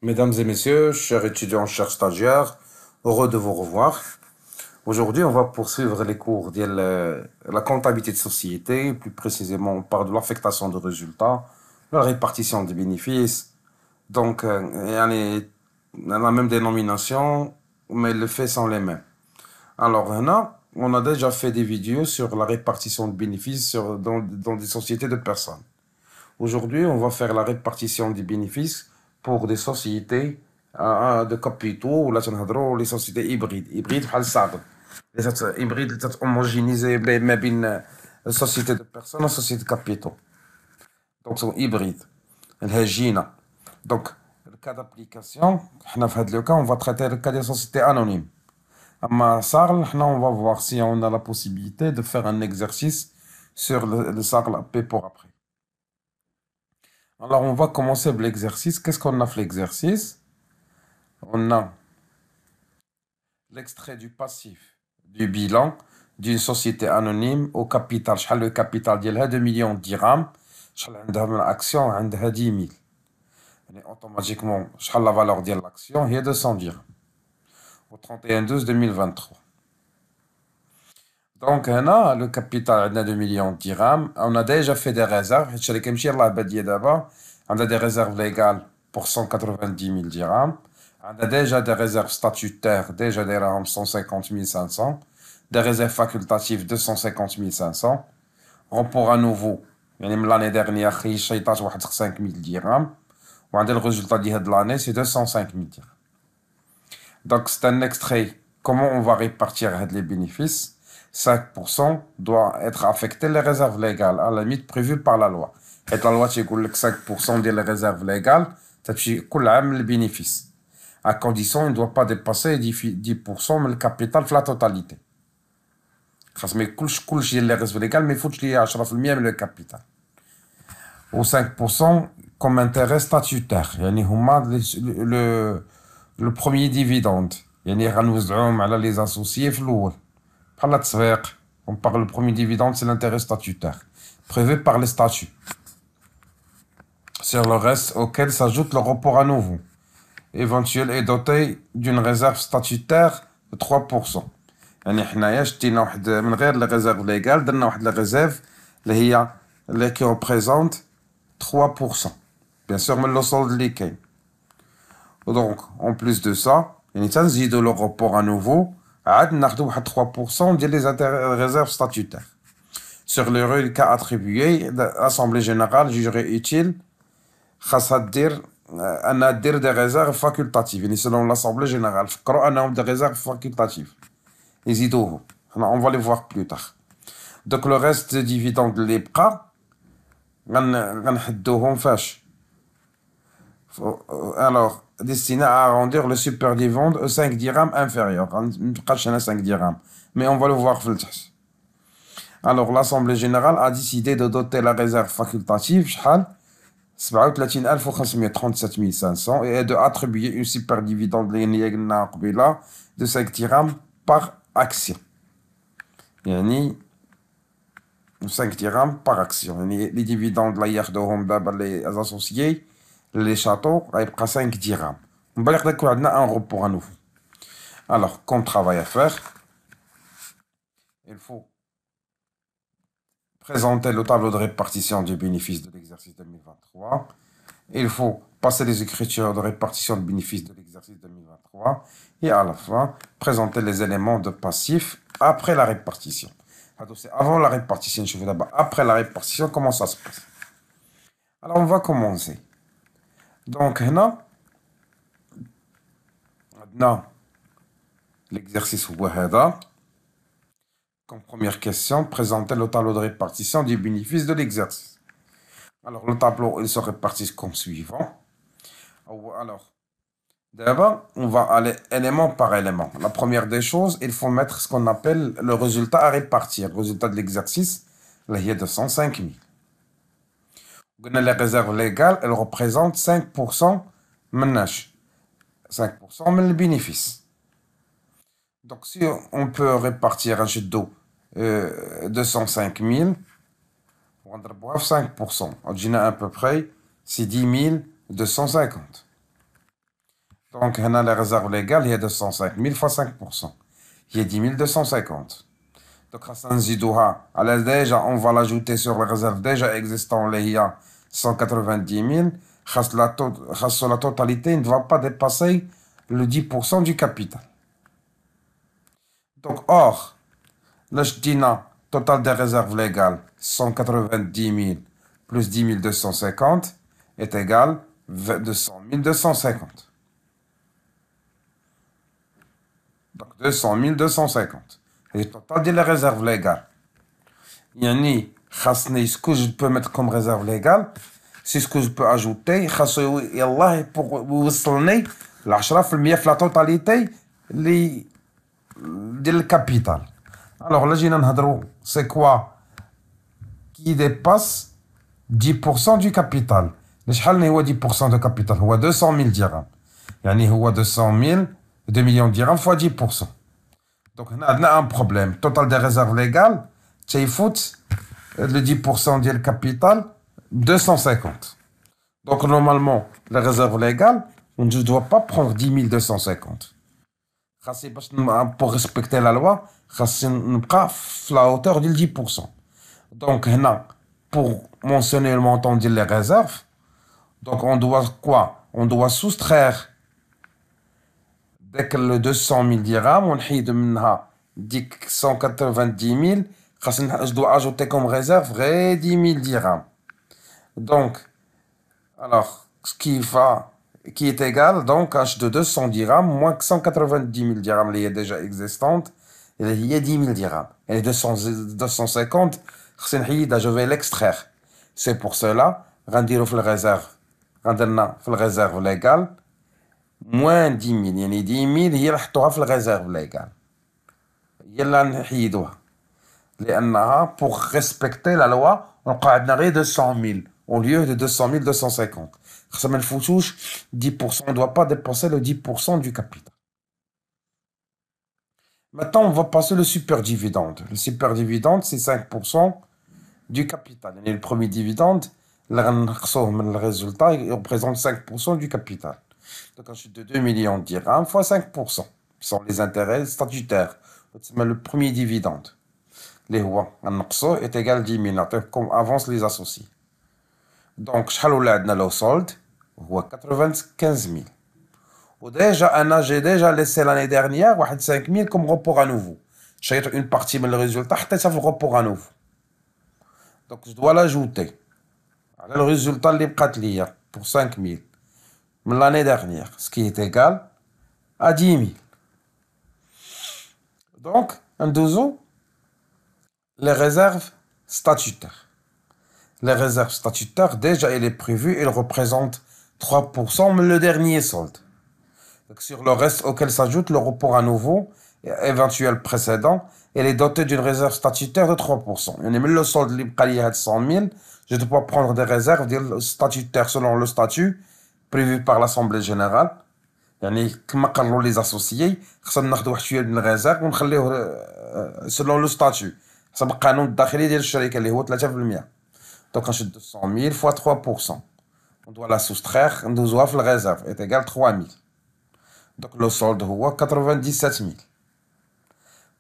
Mesdames et messieurs, chers étudiants, chers stagiaires, heureux de vous revoir. Aujourd'hui, on va poursuivre les cours de la comptabilité de société. Plus précisément, on parle de l'affectation de résultats, la répartition des bénéfices. Donc, il y a la même dénomination, mais les faits sont les mêmes. Alors, on a déjà fait des vidéos sur la répartition de bénéfices dans des sociétés de personnes. Aujourd'hui, on va faire la répartition des bénéfices pour des sociétés de capitaux, ou là, les sociétés hybrides. Hybrides, بحال الصعب. Les hybrides, اللي homogénéiser ما بين sociétés de personnes et sociétés de capitaux. Donc, sont hybrides. الهجينة. Donc, le cas d'application, احنا في هذا le cas, on va traiter le cas des sociétés anonymes. أما SARL, on va voir si on a la possibilité de faire un exercice sur le SARL AP pour après. Alors, on va commencer avec l'exercice. Qu'est-ce qu'on a fait l'exercice? On a l'extrait du passif du bilan d'une société anonyme au capital. Le capital ديالها 2 millions de dirhams. شحال عندها من action عندها 10 000. يعني automatiquement شحال la valeur de l'action هي 200 dirhams. Au 31/12/2023. Donc, le capital عندنا 2 millions de dirhams. On a déjà fait des réserves. الشركة ماشي يلاه بادية دابا. On a des réserves légales pour 190 000 dirhams. On a déjà des réserves statutaires, déjà des dirhams 150 500. Des réserves facultatives 250 500. Report à nouveau, l'année dernière, il y a 5 000 dirhams. Et le résultat de l'année, c'est 205 000 dirhams. Donc, c'est un extrait. Comment on va répartir les bénéfices? 5% doit être affecté les réserves légales, à la limite prévue par la loi. Et la loi, tu dis que 5% des réserves légales, tu as le bénéfice. À condition, il ne doit pas dépasser 10% de le capital de la totalité. Mais كل شيء les réserves légales, mais il faut que tu aies 10% le capital. Ou 5% comme intérêt statutaire. يعني هما le premier dividende. يعني غنوزعوهم على les associés في الأول. بحال التسويق. On parle le premier dividende, c'est l'intérêt statutaire, prévu par les statuts. Sur le reste, auquel s'ajoute le report à nouveau, éventuel et doté d'une réserve statutaire de 3%. يعني حنايا شدينا واحد من غير لي ريزيرف ليغال درنا واحد لي ريزيرف اللي كي ريبريزونت 3%. Bien sûr, من لو سولد اللي كاين. Donc, en plus de ça, يعني تنزيدو لو report à nouveau, عاد ناخدو واحد 3% ديال les réserves statutaires. Sur le reliquat attribué, l'Assemblée générale jugerait utile خاصها دير des réserves facultatives. يعني selon l'Assemblée générale فكروا انهم des réserves facultatives. يزيدوه. On va les voir plus tard. Donc le reste des dividendes اللي بقى غنحدوهم فاش. Alors, destiné à arrondir le super dividende aux 5 dirhams inférieurs. مابقاش هنا 5 dirhams. Mais on va le voir في التحت. Alors, l'Assemblée générale a décidé de doter la réserve facultative, شحال 37 500, et de attribuer une super dividende de 5 dirhams par action. يعني 5 dirhams par action. يعني les dividendes là ياخذوهم دابا les associés les châteaux غيبقى 5 dirhams. من بعد يقدر يكون عندنا un report à nouveau. Alors, comme travail à faire, il faut présenter le tableau de répartition du bénéfice de l'exercice 2023. Il faut passer les écritures de répartition de bénéfices de l'exercice 2023 et à la fin, présenter les éléments de passif après la répartition. C'est avant la répartition, je veux d'abord après la répartition, comment ça se passe. Alors, on va commencer. Donc, maintenant, l'exercice هذا. Comme première question, présenter le tableau de répartition du bénéfice de l'exercice. Alors, le tableau, il se répartit comme suivant. Alors, d'abord, on va aller élément par élément. La première des choses, il faut mettre ce qu'on appelle le résultat à répartir. Le résultat de l'exercice, là, il y a 205 000. Les réserves légales, elles représentent 5% مناش. 5% من le bénéfice. Donc, si on peut répartir un jet d'eau 205 000, on va 5%. On a à peu près, c'est 10 250. Donc, les réserves légales, il y a 205 000 fois 5%. Il y a 10 250. Donc, déjà, on va l'ajouter sur les réserves déjà existantes, il y a 190 000. La totalité ne va pas dépasser le 10% du capital. Donc, or, le total des réserves légales, 190 000 plus 10 250 est égal à 200 250. Donc 200 250. Et le total des réserves légales. Yani, ce que je peux mettre comme réserve légale, c'est ce que je peux ajouter. Yallah, pour vous donner la 10% de la totalité du capital. Alors là, c'est quoi qui dépasse 10% du capital. شحال هو 10% de capital هو 200 000 dirhams. يعني هو 200 000 2 millions de dirhams fois 10%. Donc on a un problème. Total des réserves légales, tu fout le 10% du capital 250. Donc normalement, les réserves légales, on ne doit pas prendre 10 250. Pour respecter la loi, on à la hauteur du 10%. Donc, pour mentionner le montant des réserves, donc on doit quoi? On doit soustraire dès que le 200 000 dirhams, on a 190 000, je dois ajouter comme réserve 10 000 dirhams. Donc, alors, qui est égal, donc, H de 200 dirhams, moins que 190 000 dirhams, il y a déjà existante, il y a 10 000 dirhams. Et 250, je vais l'extraire. C'est pour cela, rendir le réserve, rendirna le réserve légale, moins 10 000, يعني 10 000 هي اللي حطوها في الريزيرف ليغال هي اللي نحيدوها لانها pour respecter la loi نبقى عندنا غير 200 000 au lieu de 200 250 خاصنا ما نفوتوش 10%. On doit pas dépasser le 10% du capital. Maintenant on va passer le super dividende. Le super dividende c'est 5% du capital. Et le premier dividende le résultat il représente 5% du capital. Donc, un chute de 2 millions de dirhams fois 5%. Ce sont les intérêts statutaires. Le premier dividende. Les rois, un est égal à 10 000, comme avancent les associés. Donc, le solde, 95 000. J'ai déjà laissé l'année dernière 5 000 comme report à nouveau. J'ai une partie de le résultat, ça fait report à nouveau. Donc, je dois l'ajouter. Le résultat, il pour 5 000. L'année dernière, ce qui est égal à 10 000. Donc, en dessous, les réserves statutaires. Les réserves statutaires, déjà, il est prévu, il représente 3%, mais le dernier solde. Donc, sur le reste auquel s'ajoute le report à nouveau, éventuel précédent, il est doté d'une réserve statutaire de 3%. Et même le solde libre de 100 000, je dois prendre des réserves statutaires selon le statut prévu par l'Assemblée générale. يعني كما قالوا les associés خصنا ناخذ واحد شويه من الريزيرف ونخليوه selon le statut حسب القانون الداخلي ديال الشركه اللي هو 3%. Donc نشد 200 000 fois 3%. On doit la soustraire ندوزوها في الريزيرف est égal 3 000. Donc le solde هو 97 000.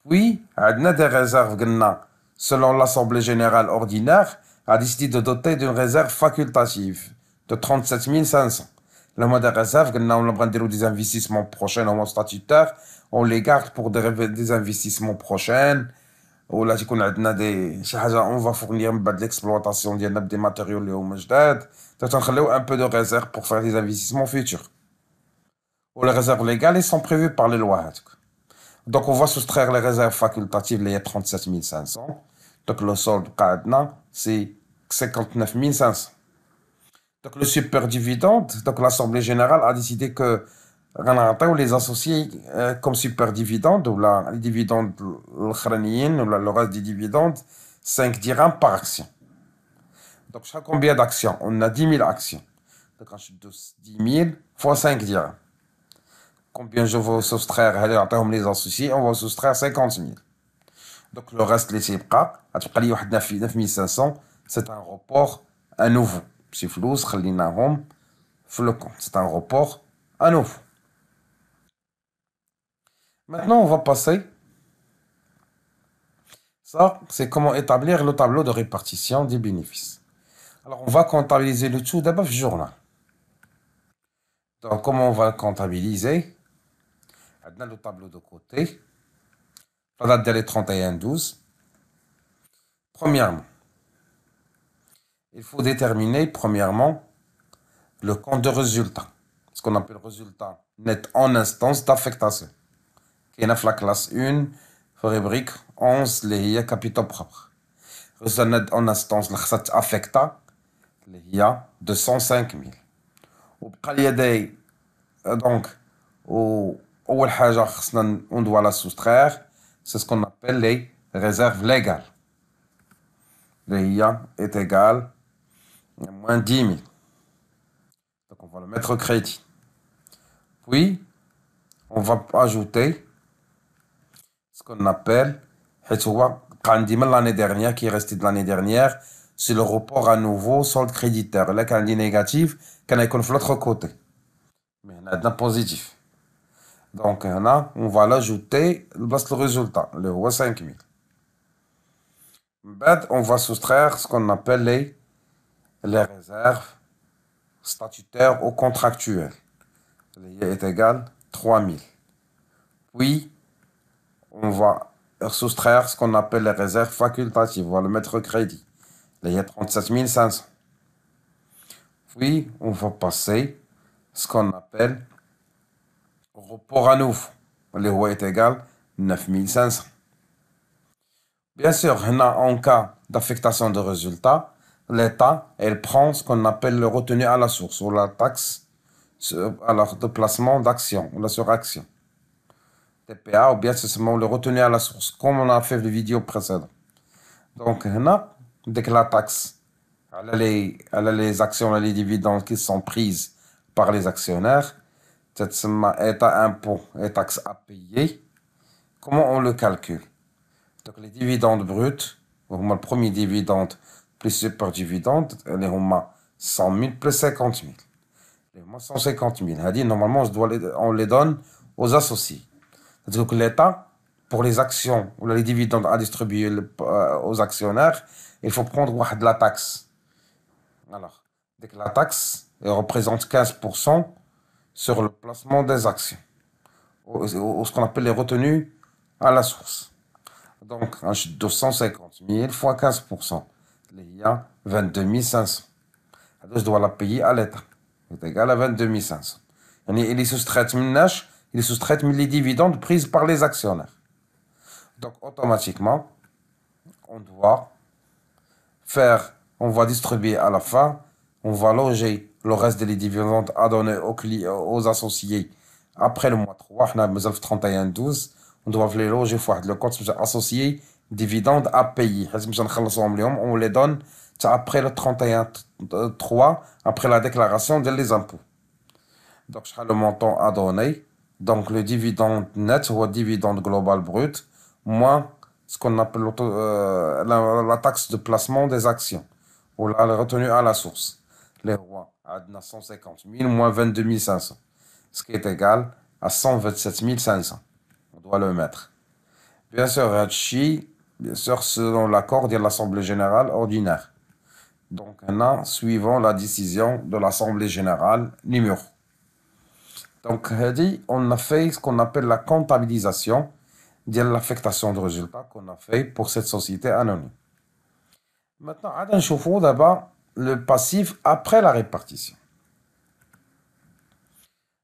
Puis عندنا des réserves قلنا selon l'Assemblée générale ordinaire a décidé de doter d'une réserve facultative de 37 500. Le mode de réserve, on va des investissements prochains au statutaire, on les garde pour des investissements prochains. Ou là, on va fournir de l'exploitation des matériaux un peu de réserve pour faire des investissements futurs. Ou les réserves légales, ils sont prévues par les lois. Donc, on va soustraire les réserves facultatives, les 37 500. Donc, le solde, c'est 59 500. Donc le super dividende, donc l'Assemblée générale a décidé que les associés comme super dividende, ou les dividendes ou le reste des dividendes, 5 dirhams par action. Donc chaque combien d'actions? On a 10 000 actions. Donc 10 000 fois 5 dirhams. Combien je vais soustraire les associés? On va soustraire 50 000. Donc le reste, les CIPRA, 9 500, c'est un report à nouveau. C'est flou, c'est un report à nouveau. Maintenant, on va passer. Ça, c'est comment établir le tableau de répartition des bénéfices. Alors, on va comptabiliser le tout d'abord le journal. Donc, comment on va le comptabiliser? On a le tableau de côté. La date elle est 31-12. Premièrement, il faut déterminer, premièrement, le compte de résultat. Ce qu'on appelle résultat net en instance d'affectation. Qui est dans la classe 1, rubrique 11, qui est capitaux propres. Résultat net en instance affecta, qui est 205 000. وبقى لي donc أول حاجة خصنا on doit la soustraire, c'est ce qu'on appelle les réserves légales. L'IA est égal à moins 10 000. Donc on va le mettre au crédit. Puis, on va ajouter ce qu'on appelle, l'année dernière, qui est resté de l'année dernière, c'est le report à nouveau solde créditaire. Là, quand on dit négatif, quand on est de l'autre côté. Mais on a un positif. Donc, là, on va l'ajouter, le résultat, le 5 000. On va soustraire ce qu'on appelle les réserves statutaires ou contractuelles. Il est égal à 3 000. Puis, on va soustraire ce qu'on appelle les réserves facultatives. On va le mettre au crédit. Il y a 37 500. Puis, on va passer ce qu'on appelle report à nouveau. Le est égal à 9 500. Bien sûr, en cas d'affectation de résultats, l'État, elle prend ce qu'on appelle le retenu à la source ou la taxe alors, de placement d'action ou la suraction. TPA ou bien c'est seulement le retenu à la source, comme on a fait le vidéo précédent. Donc, dès que la taxe, elle a les actions, les dividendes qui sont prises par les actionnaires, c'est État impôt et taxes à payer. Comment on le calcule? Donc, les dividendes bruts, le premier dividende plus super dividende, les 100 000 plus 50 000. Les 150 000. Normalement, on les donne aux associés. Donc, l'État, pour les actions ou les dividendes à distribuer aux actionnaires, il faut prendre de la taxe. Alors, dès que la taxe représente 15% sur le placement des actions, ou ce qu'on appelle les retenues à la source. Donc, 250 000 fois 15%, il y a 22 500. Je dois la payer à l'État. C'est égal à 22 500. Il est soustrait les dividendes pris par les actionnaires. Donc, automatiquement, on va distribuer à la fin, on va loger le reste des dividendes à donner aux associés après le mois 3, on a 31-12, on doit les loger le compte associé dividendes à payer. On les donne après le 31-3, après la déclaration des impôts. Donc, le montant à donner. Donc, le dividende net ou le dividende global brut, moins ce qu'on appelle la taxe de placement des actions, ou la retenue à la source. Les rois, à 150 000 moins 22 500, ce qui est égal à 127 500. On doit le mettre. Bien sûr, selon l'accord de l'Assemblée générale ordinaire. Donc, suivant la décision de l'Assemblée générale numéro. Donc, on a fait ce qu'on appelle la comptabilisation de l'affectation de résultats qu'on a fait pour cette société anonyme. Maintenant, on va d'abord le passif après la répartition.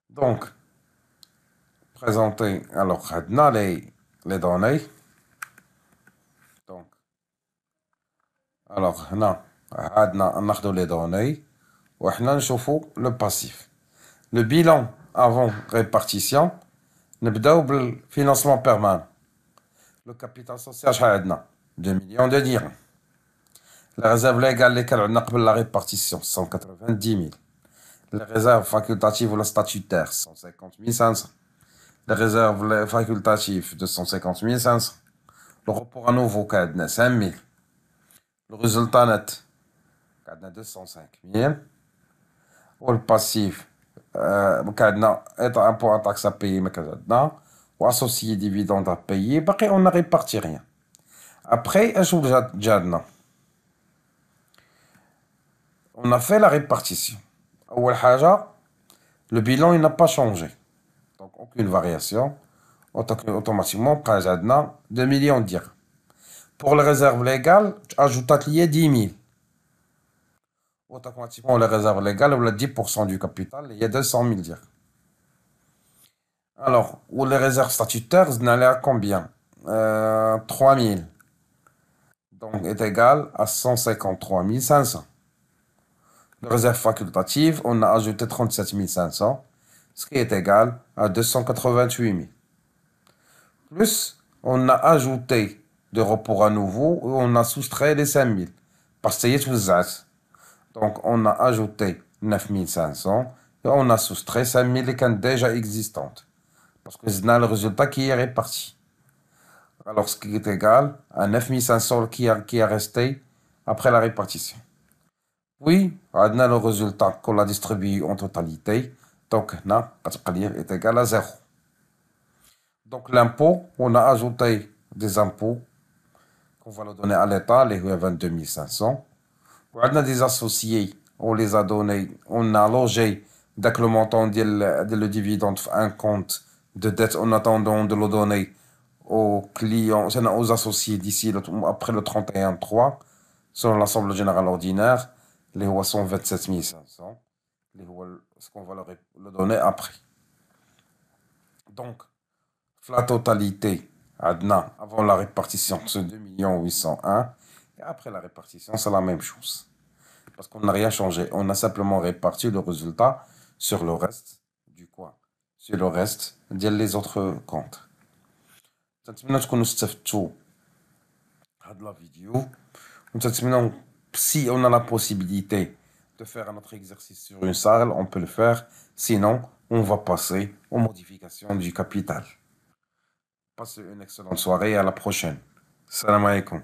Donc, présenter, alors, on a les données. Donc, alors, on a les données. On va le passif. Le bilan avant répartition, on va le financement permanent. Le capital social, c'est 2 millions de dirhams. La réserve légale, la répartition, 190 000. Les réserves facultatives ou statutaires, 150 500. Les réserves facultatives, 250 500. Le report à nouveau, 5 000. Le résultat net, 205 000. Ou le passif, est impôt à taxe à payer, ou associé dividende à payer, باقي on n'a réparti rien. Après, on a fait la répartition. أول حاجة, le bilan il n'a pas changé. Donc aucune variation. Automatiquement, بقى عندنا 2 millions de dirhams. Pour les réserves légales, tu ajoutes lié 10 000. Automatiquement, les réserves légales, ou 10% du capital, il y a 200 000 dirhams. Alors, ou les réserves statutaires, on allait à combien? 3 000. Donc, est égal à 153 500. Les réserves facultatives, on a ajouté 37 500, ce qui est égal à 288 000. Plus, on a ajouté de repos à nouveau, où on a soustrait les 5 000. Parce que c'est donc, on a ajouté 9 500 et on a soustrait 5 000 qui sont déjà existantes. Parce que c'est le résultat qui est réparti. Alors, ce qui est égal à 9 500 qui est resté après la répartition. Oui, on a le résultat qu'on a distribué en totalité. Donc, là, est égal à 0. Donc, l'impôt, on a ajouté des impôts qu'on va le donner à l'État, les 22 500. On a des associés, on les a donnés, on a logé dès le montant de le dividende un compte de dette en attendant de le donner aux clients, aux associés d'ici après le 31-3, selon l'Assemblée générale ordinaire, les 127 500, ce qu'on va le donner après. Donc, la totalité, avant la répartition, c'est 2 801, et après la répartition, c'est la même chose. Parce qu'on n'a rien changé, on a simplement réparti le résultat sur le reste du coin, sur le reste des autres comptes. نتمنى تكونوا استفدتوا هاد la vidéo. ونتمنى si on a la possibilité de faire un autre exercice sur une salle, on peut le faire. Sinon, on va passer aux modifications du capital. Passez une excellente soirée et à la prochaine. Salam alaikum.